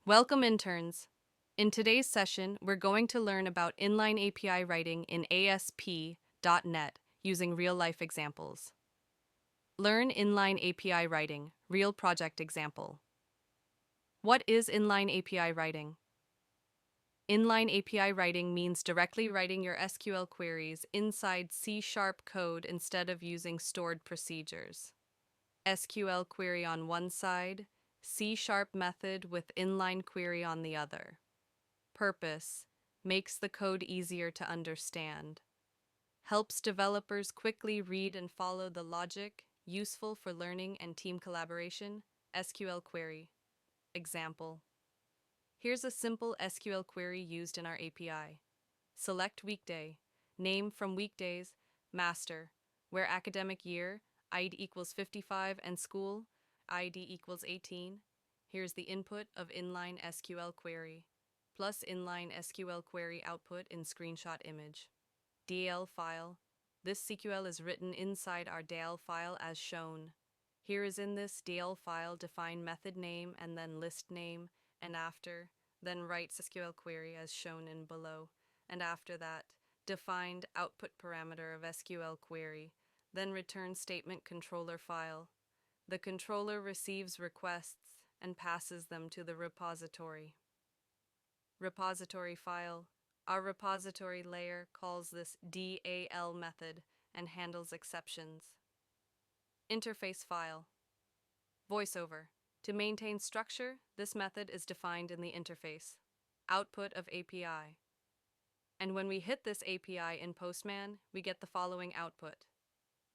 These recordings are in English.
Welcome, interns. In today's session, we're going to learn about inline API writing in ASP.NET using real-life examples. Learn inline API writing, real project example. What is inline API writing? Inline API writing means directly writing your SQL queries inside C# code instead of using stored procedures. SQL query on one side, C# method with inline query on the other. Purpose: makes the code easier to understand. Helps developers quickly read and follow the logic, useful for learning and team collaboration. SQL query. Example. Here's a simple SQL query used in our API. Select weekday. Name from weekdays. Master. Where academic year, ID equals 55, and school, ID equals 18. Here's the input of inline SQL query. Plus inline SQL query output in screenshot image. DL file. This SQL is written inside our DL file as shown. Here is in this DL file define method name and then list name, and after, then write SQL query as shown in below, and after that, defined output parameter of SQL query, then return statement controller file. The controller receives requests and passes them to the repository. Repository file. Our repository layer calls this DAL method and handles exceptions. Interface file. VoiceOver. To maintain structure, this method is defined in the interface. Output of API. And when we hit this API in Postman, we get the following output.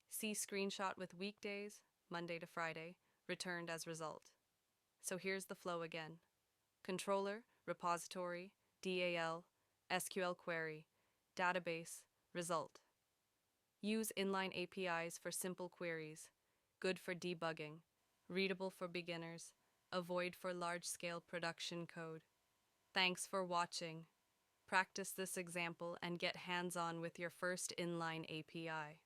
See screenshot with weekdays, Monday to Friday, returned as result. So here's the flow again. Controller, repository, DAL, SQL query, database, result. Use inline APIs for simple queries, good for debugging, readable for beginners, avoid for large-scale production code. Thanks for watching. Practice this example and get hands-on with your first inline API.